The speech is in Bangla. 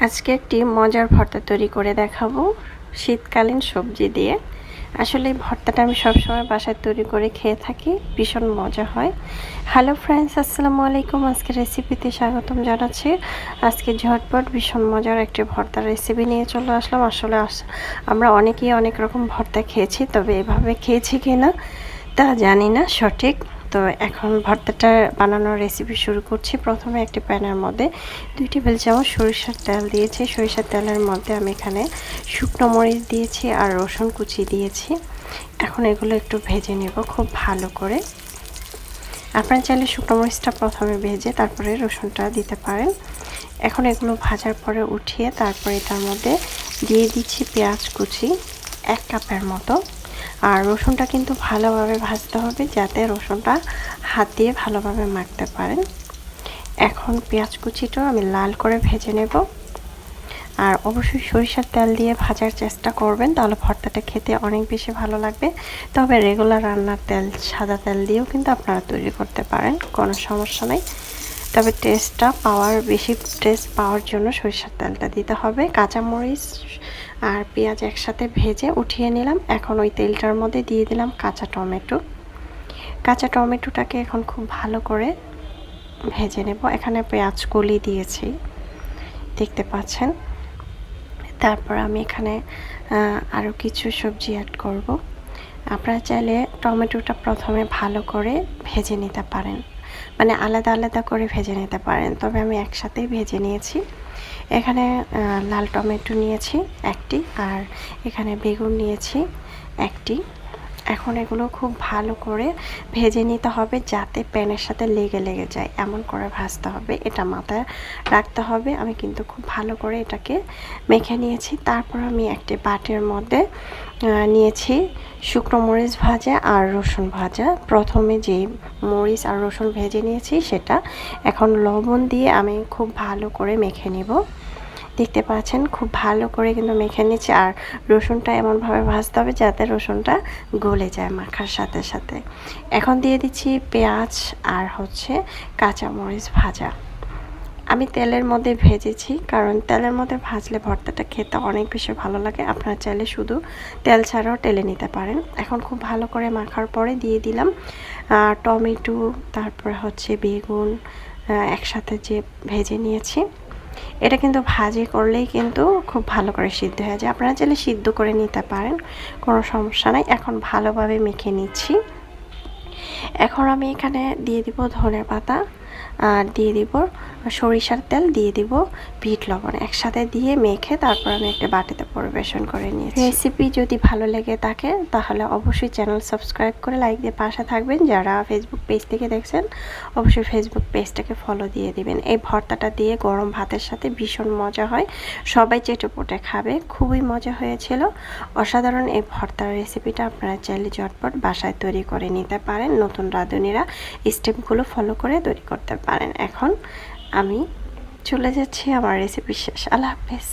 আজকে একটি মজার ভর্তা তৈরি করে দেখাবো শীতকালীন সবজি দিয়ে। আসলে এই ভর্তাটা আমি সবসময় বাসায় তৈরি করে খেয়ে থাকি, ভীষণ মজা হয়। হ্যালো ফ্রেন্ডস, আসসালামু আলাইকুম। আজকে রেসিপিতে স্বাগতম জানাচ্ছি। আজকে ঝটপট ভীষণ মজার একটি ভর্তার রেসিপি নিয়ে চলে আসলাম। আসলে আমরা অনেকেই অনেক রকম ভর্তা খেয়েছি, তবে এভাবে খেয়েছি কিনা তা জানি না সঠিক। তো এখন ভর্তাটা বানানোর রেসিপি শুরু করছি। প্রথমে একটি প্যানের মধ্যে 2 টেবিল চামচ সরিষার তেল দিয়েছি। সরিষার তেলের মধ্যে আমি এখানে শুকনো মরিচ দিয়েছি আর রসুন কুচি দিয়েছি। এখন এগুলো একটু ভেজে নেব খুব ভালো করে। আপনারা চাইলে শুকনো মরিচটা প্রথমে ভেজে তারপরে রসুনটা দিতে পারেন। এখন এগুলো ভাজার পরে উঠিয়ে তারপরে এটার মধ্যে দিয়ে দিচ্ছি পেঁয়াজ কুচি 1 কাপের মতো। আর রসুনটা কিন্তু ভালোভাবে ভাজতে হবে, যাতে রসুনটা হাত দিয়ে ভালোভাবে মাখতে পারেন। এখন পেঁয়াজ কুচিটাও আমি লাল করে ভেজে নেব। আর অবশ্যই সরিষার তেল দিয়ে ভাজার চেষ্টা করবেন, তাহলে ভর্তাটা খেতে অনেক বেশি ভালো লাগবে। তবে রেগুলার রান্নার তেল, সাদা তেল দিয়েও কিন্তু আপনারা তৈরি করতে পারেন, কোনো সমস্যা নেই। তবে বেশি টেস্ট পাওয়ার জন্য সরিষার তেলটা দিতে হবে। কাঁচামরিচ আর পেঁয়াজ একসাথে ভেজে উঠিয়ে নিলাম। এখন ওই তেলটার মধ্যে দিয়ে দিলাম কাঁচা টমেটো। কাঁচা টমেটোটাকে এখন খুব ভালো করে ভেজে নেব। এখানে পেঁয়াজ কলি দিয়েছি, দেখতে পাচ্ছেন। তারপর আমি এখানে আরও কিছু সবজি অ্যাড করব। আপনারা চাইলে টমেটোটা প্রথমে ভালো করে ভেজে নিতে পারেন, মানে আলাদা আলাদা করে ভেজে নিতে পারেন, তবে আমি একসাথেই ভেজে নিয়েছি। এখানে লাল টমেটো নিয়েছি একটি, আর এখানে বেগুন নিয়েছি একটি। এখন এগুলো খুব ভালো করে ভেজে নিতে হবে, যাতে প্যানের সাথে লেগে যায়, এমন করে ভাজতে হবে, এটা মাথায় রাখতে হবে। আমি কিন্তু খুব ভালো করে এটাকে মেখে নিয়েছি। তারপর আমি একটি বাটির মধ্যে নিয়েছি শুকনো মরিচ ভাজা আর রসুন ভাজা। প্রথমে যে মরিচ আর রসুন ভেজে নিয়েছি সেটা এখন লবণ দিয়ে আমি খুব ভালো করে মেখে নিব। দেখতে পাচ্ছেন খুব ভালো করে কিন্তু মেখে নিচ্ছি। আর রসুনটা এমনভাবে ভাজতে হবে যাতে রসুনটা গলে যায় মাখার সাথে সাথে। এখন দিয়ে দিচ্ছি পেঁয়াজ আর কাঁচামরিচ ভাজা। আমি তেলের মধ্যে ভেজেছি, কারণ তেলের মধ্যে ভাজলে ভর্তাটা খেতে অনেক বেশি ভালো লাগে। আপনারা চাইলে শুধু তেল ছাড়াও টেলে নিতে পারেন। এখন খুব ভালো করে মাখার পরে দিয়ে দিলাম টমেটো, তারপর বেগুন একসাথে যে ভেজে নিয়েছি। এটা কিন্তু ভাজি করলেই কিন্তু খুব ভালো করে সিদ্ধ হয়ে যায়। আপনারা চাইলে সিদ্ধ করে নিতে পারেন, কোনো সমস্যা নাই। এখন ভালোভাবে মেখে নিচ্ছি। এখন আমি এখানে দিয়ে দিব ধনের পাতা, আর দিয়ে দিব সরিষার তেল, দিয়ে দিব বিট লবণ, একসাথে দিয়ে মেখে তারপর আমি একটা বাটিতে পরিবেশন করে নিয়েছি। রেসিপি যদি ভালো লেগে থাকে তাহলে অবশ্যই চ্যানেল সাবস্ক্রাইব করে লাইক দিয়ে পাশে থাকবেন। যারা ফেসবুক পেজ থেকে দেখছেন অবশ্যই ফেসবুক পেজটাকে ফলো দিয়ে দিবেন। এই ভর্তাটা দিয়ে গরম ভাতের সাথে ভীষণ মজা হয়, সবাই চেটেপুটে খাবে, খুবই মজা হয়েছিল, অসাধারণ। এই ভর্তার রেসিপিটা আপনারা চাইলে ঝটপট বাসায় তৈরি করে নিতে পারেন। নতুন রাঁধুনিরা স্টেপগুলো ফলো করে তৈরি করতে পারেন। এখন আমি চলে যাচ্ছি, আমার রেসিপি শেষ। আল্লাহ হাফেজ।